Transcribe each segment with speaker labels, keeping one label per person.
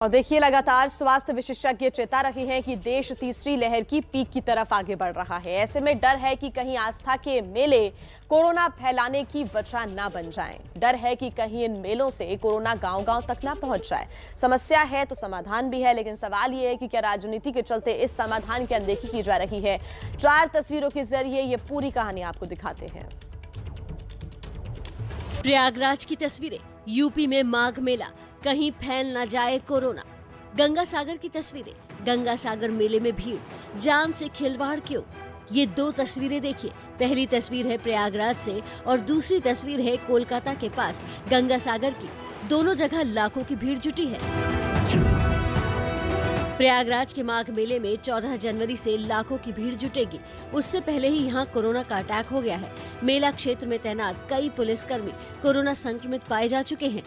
Speaker 1: और देखिए, लगातार स्वास्थ्य विशेषज्ञ चेता रहे हैं कि देश तीसरी लहर की पीक की तरफ आगे बढ़ रहा है। ऐसे में डर है कि कहीं आस्था के मेले कोरोना फैलाने की वजह ना बन जाएं। डर है कि कहीं इन मेलों से कोरोना गांव-गांव तक ना पहुंच जाए। समस्या है तो समाधान भी है, लेकिन सवाल यह है कि क्या राजनीति के चलते इस समाधान की अनदेखी की जा रही है। 4 तस्वीरों के जरिए ये पूरी कहानी आपको दिखाते हैं।
Speaker 2: प्रयागराज की तस्वीरें, यूपी में माघ मेला, कहीं फैल न जाए कोरोना। गंगा सागर की तस्वीरें, गंगा सागर मेले में भीड़, जान से खिलवाड़ क्यों? ये 2 तस्वीरें देखिए। पहली तस्वीर है प्रयागराज से और दूसरी तस्वीर है कोलकाता के पास गंगा सागर की। दोनों जगह लाखों की भीड़ जुटी है। प्रयागराज के माघ मेले में 14 जनवरी से लाखों की भीड़ जुटेगी। उससे पहले ही यहाँ कोरोना का अटैक हो गया है। मेला क्षेत्र में तैनात कई पुलिसकर्मी कोरोना संक्रमित पाए जा चुके हैं।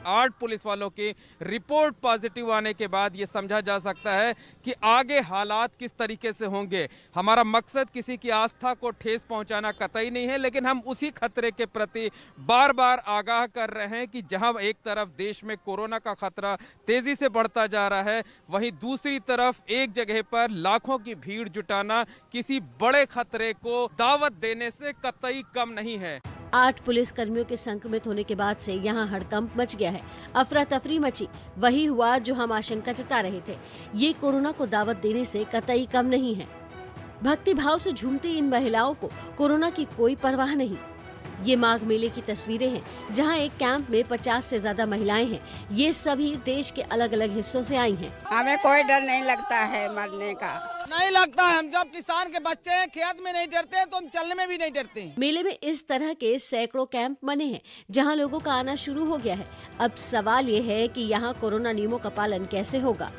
Speaker 3: 8 पुलिस वालों की रिपोर्ट पॉजिटिव आने के बाद ये समझा जा सकता है कि आगे हालात किस तरीके से होंगे। हमारा मकसद किसी की आस्था को ठेस पहुंचाना कतई नहीं है, लेकिन हम उसी खतरे के प्रति बार बार आगाह कर रहे हैं कि जहां एक तरफ देश में कोरोना का खतरा तेजी से बढ़ता जा रहा है, वहीं दूसरी तरफ एक जगह पर लाखों की भीड़ जुटाना किसी बड़े खतरे को दावत देने से कतई कम नहीं है।
Speaker 2: 8 पुलिस कर्मियों के संक्रमित होने के बाद से यहाँ हड़कंप मच गया है। अफरा तफरी मची। वही हुआ जो हम आशंका जता रहे थे। ये कोरोना को दावत देने से कतई कम नहीं है। भक्ति भाव से झूमती इन महिलाओं को कोरोना की कोई परवाह नहीं। ये माघ मेले की तस्वीरें हैं, जहाँ एक कैंप में 50 से ज्यादा महिलाएं हैं। ये सभी देश के अलग अलग हिस्सों से आई हैं।
Speaker 4: हमें कोई डर नहीं लगता है मरने का।
Speaker 5: नहीं लगता। हम जब किसान के बच्चे हैं, खेत में नहीं डरते तो हम चलने में भी नहीं डरते।
Speaker 2: मेले में इस तरह के सैकड़ों कैंप बने हैं, जहां लोगों का आना शुरू हो गया है। अब सवाल ये है कि यहाँ कोरोना नियमों का पालन कैसे होगा।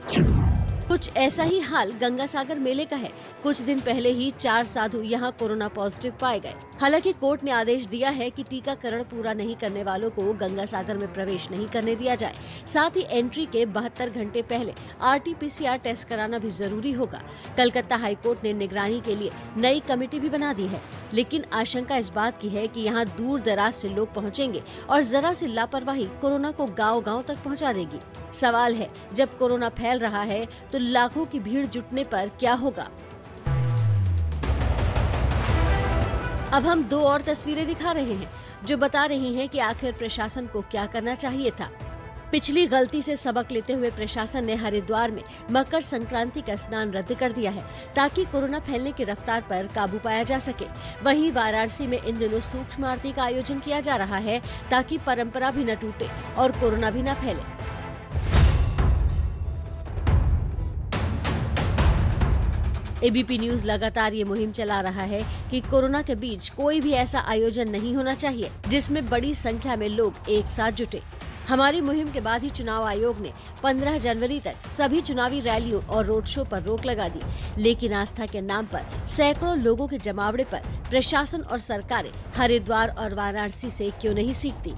Speaker 2: कुछ ऐसा ही हाल गंगा सागर मेले का है। कुछ दिन पहले ही 4 साधु यहाँ कोरोना पॉजिटिव पाए गए। हालांकि कोर्ट ने आदेश दिया है कि टीकाकरण पूरा नहीं करने वालों को गंगा सागर में प्रवेश नहीं करने दिया जाए। साथ ही एंट्री के 72 घंटे पहले RT-PCR टेस्ट कराना भी जरूरी होगा। कलकत्ता हाईकोर्ट ने निगरानी के लिए नई कमेटी भी बना दी है, लेकिन आशंका इस बात की है कि यहाँ दूर दराज से लोग पहुँचेंगे और जरा सी लापरवाही कोरोना को गाँव-गाँव तक पहुँचा देगी। सवाल है, जब कोरोना फैल रहा है तो लाखों की भीड़ जुटने पर क्या होगा? अब हम 2 और तस्वीरें दिखा रहे हैं, जो बता रही हैं कि आखिर प्रशासन को क्या करना चाहिए था। पिछली गलती से सबक लेते हुए प्रशासन ने हरिद्वार में मकर संक्रांति का स्नान रद्द कर दिया है, ताकि कोरोना फैलने की रफ्तार पर काबू पाया जा सके। वहीं वाराणसी में इन दिनों सूक्ष्म आरती का आयोजन किया जा रहा है, ताकि परंपरा भी न टूटे और कोरोना भी न फैले। ABP न्यूज लगातार ये मुहिम चला रहा है कि कोरोना के बीच कोई भी ऐसा आयोजन नहीं होना चाहिए जिसमें बड़ी संख्या में लोग एक साथ जुटे। हमारी मुहिम के बाद ही चुनाव आयोग ने 15 जनवरी तक सभी चुनावी रैलियों और रोड शो पर रोक लगा दी, लेकिन आस्था के नाम पर सैकड़ों लोगों के जमावड़े पर प्रशासन और सरकारें हरिद्वार और वाराणसी से क्यों नहीं सीखती।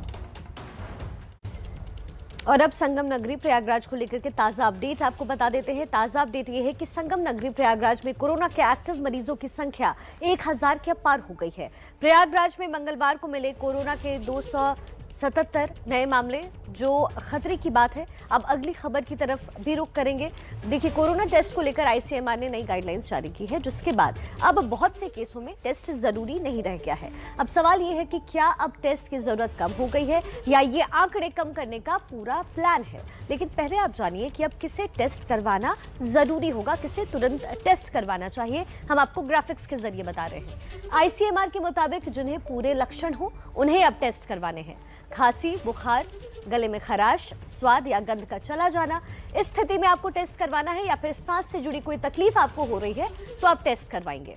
Speaker 1: और अब संगम नगरी प्रयागराज को लेकर के ताजा अपडेट आपको बता देते हैं। ताजा अपडेट ये है कि संगम नगरी प्रयागराज में कोरोना के एक्टिव मरीजों की संख्या 1000 के पार हो गई है। प्रयागराज में मंगलवार को मिले कोरोना के 277 नए मामले, जो खतरे की बात है। अब अगली खबर की तरफ भी रुख करेंगे। देखिए, कोरोना टेस्ट को लेकर ICMR ने नई गाइडलाइंस जारी की है, जिसके बाद अब बहुत से केसों में टेस्ट जरूरी नहीं रह गया है। अब सवाल ये है कि क्या अब टेस्ट की जरूरत कम हो गई है या ये आंकड़े कम करने का पूरा प्लान है। लेकिन पहले आप जानिए कि अब किसे टेस्ट करवाना जरूरी होगा, किसे तुरंत टेस्ट करवाना चाहिए। हम आपको ग्राफिक्स के जरिए बता रहे हैं। ICMR के मुताबिक जिन्हें पूरे लक्षण हो उन्हें अब टेस्ट करवाने हैं। खांसी, बुखार, गले में खराश, स्वाद या गंध का चला जाना, इस स्थिति में आपको टेस्ट करवाना है। या फिर सांस से जुड़ी कोई तकलीफ आपको हो रही है तो आप टेस्ट करवाएंगे।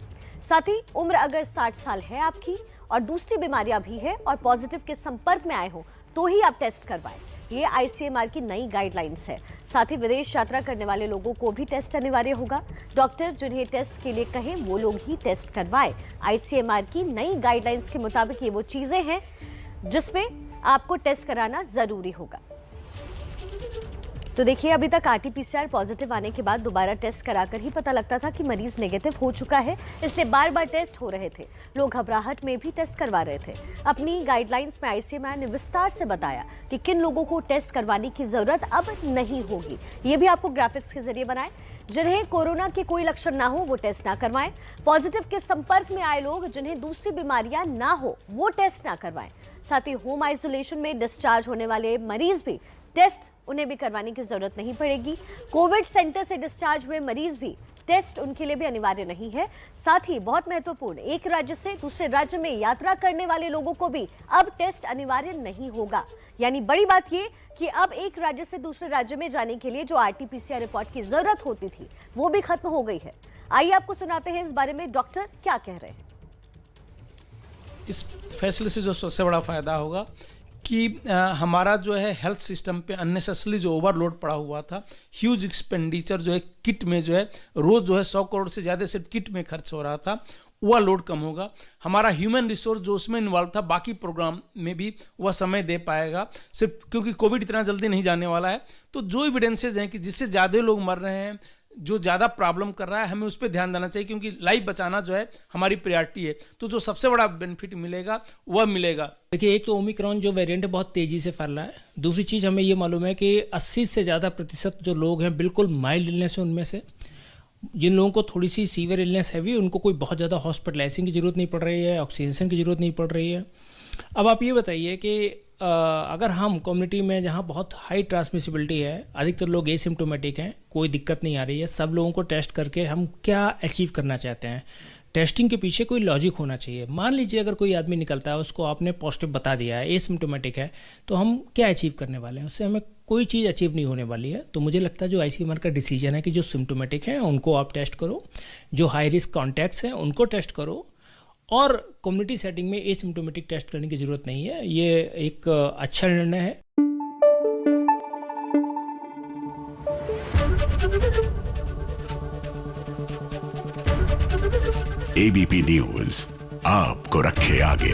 Speaker 1: साथ ही उम्र अगर 60 साल है आपकी और दूसरी बीमारियां भी है और पॉजिटिव के संपर्क में आए हो तो ही आप टेस्ट करवाएं। ये ICMR की नई गाइडलाइंस है। साथ ही विदेश यात्रा करने वाले लोगों को भी टेस्ट अनिवार्य होगा। डॉक्टर जिन्हें टेस्ट के लिए कहें वो लोग ही टेस्ट करवाएं। ICMR की नई गाइडलाइंस के मुताबिक ये वो चीजें हैं जिसमें आपको टेस्ट कराना जरूरी होगा। तो देखिए, अभी तक आरटीपीसीआर पॉजिटिव आने के बाद दोबारा टेस्ट कराकर ही पता लगता था कि मरीज नेगेटिव हो चुका है, इसलिए बार बार टेस्ट हो रहे थे। लोग घबराहट में भी टेस्ट करवा रहे थे। अपनी गाइडलाइंस में आईसीएमआर ने विस्तार से बताया कि किन लोगों को टेस्ट करवाने की जरूरत अब नहीं होगी। ये भी आपको ग्राफिक्स के जरिए बनाए। जिन्हें कोरोना के कोई लक्षण ना हो वो टेस्ट ना करवाएं। पॉजिटिव के संपर्क में आए लोग जिन्हें दूसरी बीमारियां ना हो वो टेस्ट ना करवाएं। साथ ही होम आइसोलेशन में डिस्चार्ज होने वाले मरीज भी टेस्ट उन्हें भी करवाने की जरूरत नहीं पड़ेगी। कोविड सेंटर से डिस्चार्ज हुए मरीज भी टेस्ट उनके लिए भी अनिवार्य नहीं है। साथ ही बहुत महत्वपूर्ण, एक राज्य से दूसरे राज्य में यात्रा करने वाले लोगों को भी अब टेस्ट अनिवार्य नहीं होगा। यानी बड़ी बात ये कि अब एक राज्य से दूसरे राज्य में जाने के लिए जो आरटीपीसीआर रिपोर्ट की जरूरत होती थी वो भी खत्म हो गई है। आइए आपको सुनाते हैं इस बारे में डॉक्टर क्या कह रहे हैं।
Speaker 6: इस फैसले से जो सबसे बड़ा फायदा होगा कि हमारा जो है हेल्थ सिस्टम पे अननेसेसरी जो ओवरलोड पड़ा हुआ था, ह्यूज एक्सपेंडिचर जो है किट में जो है रोज जो है 100 करोड़ से ज़्यादा सिर्फ किट में खर्च हो रहा था, वह लोड कम होगा। हमारा ह्यूमन रिसोर्स जो उसमें इन्वॉल्व था बाकी प्रोग्राम में भी वह समय दे पाएगा, सिर्फ क्योंकि कोविड इतना जल्दी नहीं जाने वाला है। तो जो एविडेंसेज हैं कि जिससे ज़्यादा लोग मर रहे हैं, जो ज़्यादा प्रॉब्लम कर रहा है, हमें उस पर ध्यान देना चाहिए क्योंकि लाइफ बचाना जो है हमारी प्रायोरिटी है। तो जो सबसे बड़ा बेनिफिट मिलेगा वह मिलेगा।
Speaker 7: देखिए, एक तो ओमिक्रॉन जो वेरिएंट है बहुत तेज़ी से फैल रहा है। दूसरी चीज़ हमें ये मालूम है कि 80 से ज़्यादा प्रतिशत जो लोग हैं बिल्कुल माइल्ड इलनेस है उनमें से। जिन लोगों को थोड़ी सी सीवियर इलनेस है भी, उनको कोई बहुत ज़्यादा हॉस्पिटलाइजिंग की ज़रूरत नहीं पड़ रही है, ऑक्सीजन की ज़रूरत नहीं पड़ रही है। अब आप ये बताइए कि अगर हम कम्युनिटी में जहाँ बहुत हाई ट्रांसमिसिबिलिटी है, अधिकतर लोग एसिम्प्टोमेटिक हैं, कोई दिक्कत नहीं आ रही है, सब लोगों को टेस्ट करके हम क्या अचीव करना चाहते हैं? टेस्टिंग के पीछे कोई लॉजिक होना चाहिए। मान लीजिए अगर कोई आदमी निकलता है, उसको आपने पॉजिटिव बता दिया है, एसिम्प्टोमेटिक है, तो हम क्या अचीव करने वाले हैं? उससे हमें कोई चीज़ अचीव नहीं होने वाली है। तो मुझे लगता है जो आईसीएमआर का डिसीजन है कि जो सिम्प्टोमेटिक हैं उनको आप टेस्ट करो, जो हाई रिस्क कॉन्टैक्ट्स हैं उनको टेस्ट करो, और कम्युनिटी सेटिंग में एसिम्प्टोमेटिक टेस्ट करने की ज़रूरत नहीं है। ये एक अच्छा निर्णय है।
Speaker 8: एबीपी न्यूज आपको रखे आगे।